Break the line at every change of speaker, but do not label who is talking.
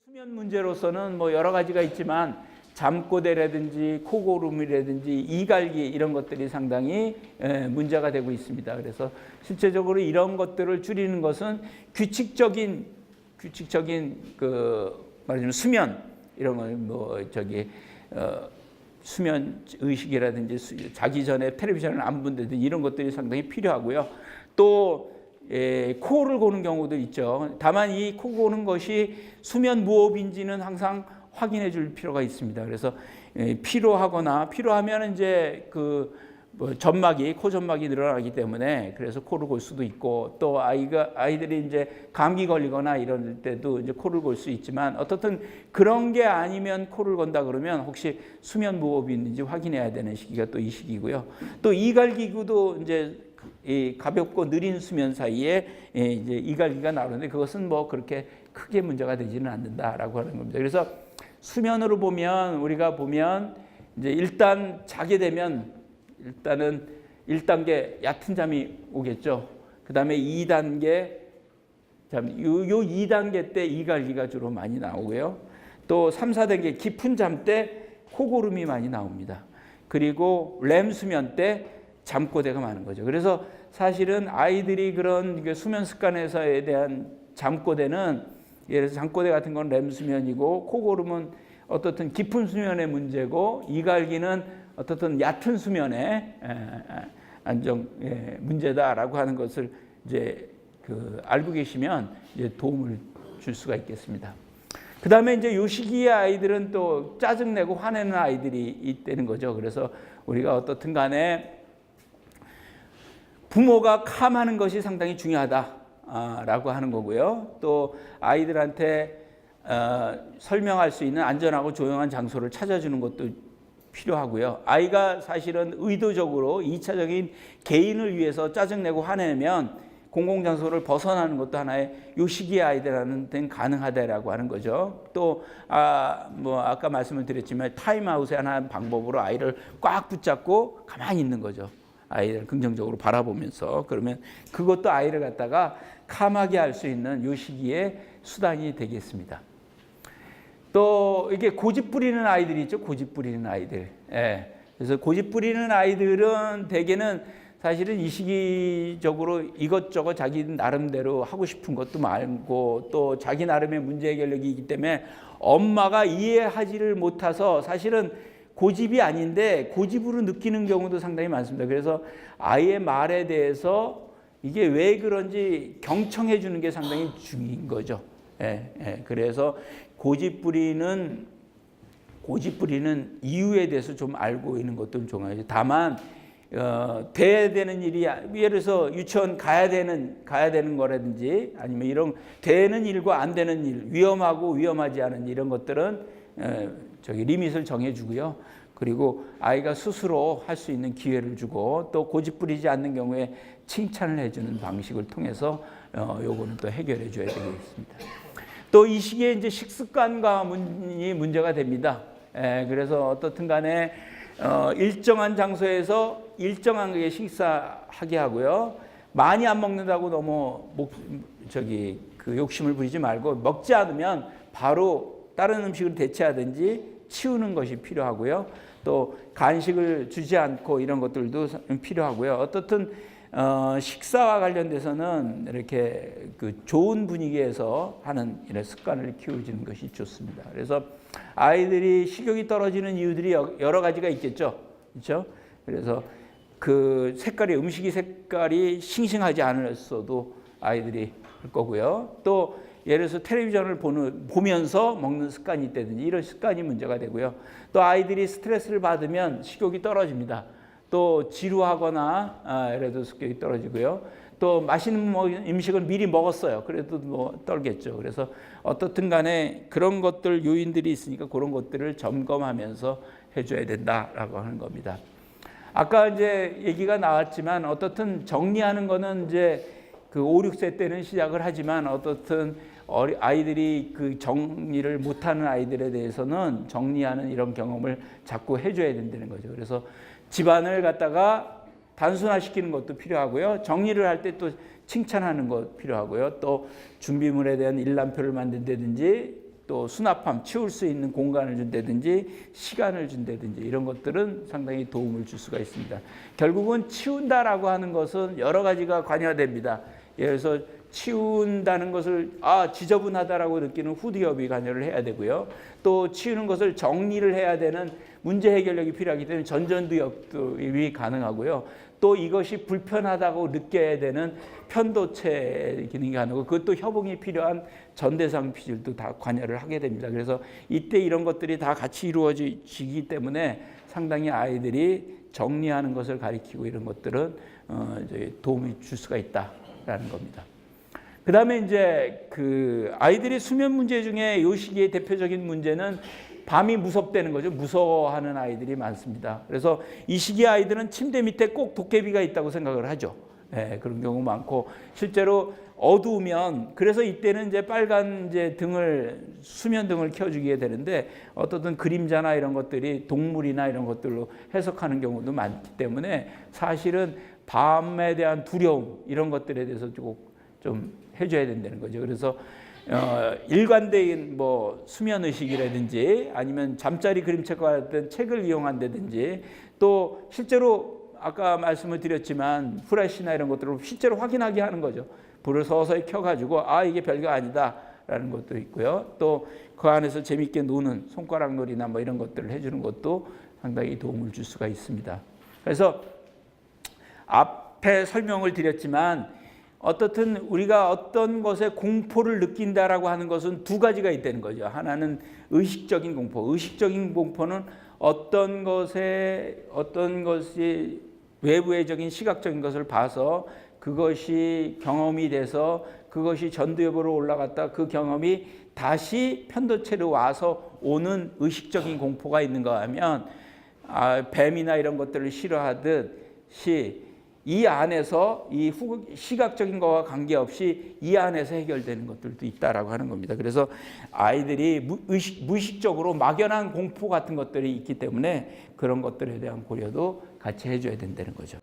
수면 문제로서는 뭐 여러 가지가 있지만 잠꼬대라든지 코고름이라든지 이갈기 이런 것들이 상당히 문제가 되고 있습니다. 그래서 실제적으로 이런 것들을 줄이는 것은 규칙적인 그 말하자면 수면 이런 거 수면 의식이라든지 자기 전에 텔레비전을 안 본다든지 이런 것들이 상당히 필요하고요. 또 코를 고는 경우도 있죠. 다만 이 코 고는 것이 수면 무호흡인지는 항상 확인해 줄 필요가 있습니다. 그래서 필요하면 이제 점막이 코 점막이 늘어나기 때문에 그래서 코를 골 수도 있고, 또 아이들이 이제 감기 걸리거나 이럴 때도 이제 코를 골 수 있지만, 어떻든 그런 게 아니면 코를 건다 그러면 혹시 수면 무호흡이 있는지 확인해야 되는 시기가 또 이 시기고요. 또 이갈기구도 이제 이 가볍고 느린 수면 사이에 이제 이갈기가 나오는데 그것은 뭐 그렇게 크게 문제가 되지는 않는다라고 하는 겁니다. 그래서 수면으로 보면 우리가 이제 일단 자게 되면 일단은 1단계 얕은 잠이 오겠죠. 그다음에 2단계 잠, 요 2단계 때 이갈기가 주로 많이 나오고요. 또 3, 4단계 깊은 잠 때 코고름이 많이 나옵니다. 그리고 렘 수면 때 잠꼬대가 많은 거죠. 그래서 사실은 아이들이 그런 수면 습관에서에 대한 잠꼬대는, 예를 들어서 잠꼬대 같은 건 렘 수면이고, 코고름은 어떻든 깊은 수면의 문제고, 이갈기는 어떻든 얕은 수면의 문제다라고 하는 것을 이제 알고 계시면 이제 도움을 줄 수가 있겠습니다. 그 다음에 이제 요 시기에 아이들은 또 짜증내고 화내는 아이들이 있다는 거죠. 그래서 우리가 어떻든 간에 부모가 캄하는 것이 상당히 중요하다라고 하는 거고요. 또 아이들한테 설명할 수 있는 안전하고 조용한 장소를 찾아주는 것도 필요하고요. 아이가 사실은 의도적으로 2차적인 개인을 위해서 짜증내고 화내면 공공장소를 벗어나는 것도 하나의 요 시기의 아이들한테는 가능하다라고 하는 거죠. 또 아까 말씀을 드렸지만 타임아웃의 하나의 방법으로 아이를 꽉 붙잡고 가만히 있는 거죠. 아이를 긍정적으로 바라보면서. 그러면 그것도 아이를 갖다가 캄하게 할 수 있는 요 시기의 수단이 되겠습니다. 또 이게 고집 부리는 아이들이 있죠. 고집 부리는 아이들. 그래서 고집 부리는 아이들은 대개는 사실은 이 시기적으로 이것저것 자기 나름대로 하고 싶은 것도 많고, 또 자기 나름의 문제 해결력이 있기 때문에 엄마가 이해하지를 못해서 사실은 고집이 아닌데 고집으로 느끼는 경우도 상당히 많습니다. 그래서 아이의 말에 대해서 이게 왜 그런지 경청해 주는 게 상당히 중요한 거죠. 그래서 고집 부리는 이유에 대해서 좀 알고 있는 것도 중요하죠. 다만 돼야 되는 일이, 예를 들어서 유치원 가야 되는 거라든지, 아니면 이런 되는 일과 안 되는 일, 위험하고 위험하지 않은 이런 것들은 리밋을 정해주고요. 그리고 아이가 스스로 할 수 있는 기회를 주고, 또 고집 부리지 않는 경우에 칭찬을 해주는 방식을 통해서 요거는 또 해결해 줘야 되겠습니다. 또 이 시기에 이제 식습관과 문제가 됩니다. 그래서 어떻든 간에 일정한 장소에서 일정하게 식사하게 하고요. 많이 안 먹는다고 너무 욕심을 부리지 말고, 먹지 않으면 바로 다른 음식을 대체하든지 치우는 것이 필요하고요. 또 간식을 주지 않고 이런 것들도 필요하고요. 어떻든 식사와 관련돼서는 이렇게 좋은 분위기에서 하는 이런 습관을 키워주는 것이 좋습니다. 그래서 아이들이 식욕이 떨어지는 이유들이 여러 가지가 있겠죠. 그렇죠? 그래서 음식이 색깔이 싱싱하지 않았어도 아이들이 할 거고요. 또 예를 들어서 텔레비전을 보면서 먹는 습관이 있다든지 이런 습관이 문제가 되고요. 또 아이들이 스트레스를 받으면 식욕이 떨어집니다. 또 지루하거나 예를 들어서 식욕이 떨어지고요. 또 맛있는 음식을 미리 먹었어요. 그래도 뭐 떨겠죠. 그래서 어떻든 간에 그런 것들 요인들이 있으니까 그런 것들을 점검하면서 해줘야 된다라고 하는 겁니다. 아까 이제 얘기가 나왔지만 어떻든 정리하는 거는 이제 5, 6세 때는 시작을 하지만, 어떻든 아이들이 정리를 못하는 아이들에 대해서는 정리하는 이런 경험을 자꾸 해줘야 된다는 거죠. 그래서 집안을 갖다가 단순화시키는 것도 필요하고요. 정리를 할 때 또 칭찬하는 것 필요하고요. 또 준비물에 대한 일람표를 만든다든지 또 수납함, 치울 수 있는 공간을 준다든지 시간을 준다든지 이런 것들은 상당히 도움을 줄 수가 있습니다. 결국은 치운다라고 하는 것은 여러 가지가 관여됩니다. 예를 들어서 치운다는 것을 지저분하다라고 느끼는 후디업이 관여를 해야 되고요. 또 치우는 것을 정리를 해야 되는 문제 해결력이 필요하기 때문에 전전두엽이 가능하고요. 또 이것이 불편하다고 느껴야 되는 편도체 기능이 가능하고 그것도 협응이 필요한 전대상 피질도 다 관여를 하게 됩니다. 그래서 이때 이런 것들이 다 같이 이루어지기 때문에 상당히 아이들이 정리하는 것을 가리키고 이런 것들은 이제 도움이 줄 수가 있다라는 겁니다. 그 다음에 이제 그 아이들이 수면 문제 중에 이 시기의 대표적인 문제는 밤이 무섭다는 거죠. 무서워하는 아이들이 많습니다. 그래서 이 시기 아이들은 침대 밑에 꼭 도깨비가 있다고 생각을 하죠. 네, 그런 경우 많고 실제로 어두우면 그래서 이때는 이제 빨간 이제 수면 등을 켜주게 되는데 어떤 그림자나 이런 것들이 동물이나 이런 것들로 해석하는 경우도 많기 때문에 사실은 밤에 대한 두려움 이런 것들에 대해서 좀 해줘야 된다는 거죠. 그래서 일관된 수면 의식이라든지 아니면 잠자리 그림책과 같은 책을 이용한다든지 또 실제로 아까 말씀을 드렸지만 플래시나 이런 것들을 실제로 확인하게 하는 거죠. 불을 서서히 켜가지고 이게 별거 아니다라는 것도 있고요. 또 그 안에서 재밌게 노는 손가락 놀이나 이런 것들을 해주는 것도 상당히 도움을 줄 수가 있습니다. 그래서 앞에 설명을 드렸지만 어떻든 우리가 어떤 것에 공포를 느낀다라고 하는 것은 두 가지가 있다는 거죠. 하나는 의식적인 공포. 의식적인 공포는 어떤 것이 외부적인 시각적인 것을 봐서 그것이 경험이 돼서 그것이 전두엽으로 올라갔다 그 경험이 다시 편도체로 와서 오는 의식적인 공포가 있는가 하면 뱀이나 이런 것들을 싫어하듯이 이 안에서 이 시각적인 것과 관계없이 이 안에서 해결되는 것들도 있다라고 하는 겁니다. 그래서 아이들이 무의식적으로 막연한 공포 같은 것들이 있기 때문에 그런 것들에 대한 고려도 같이 해줘야 된다는 거죠.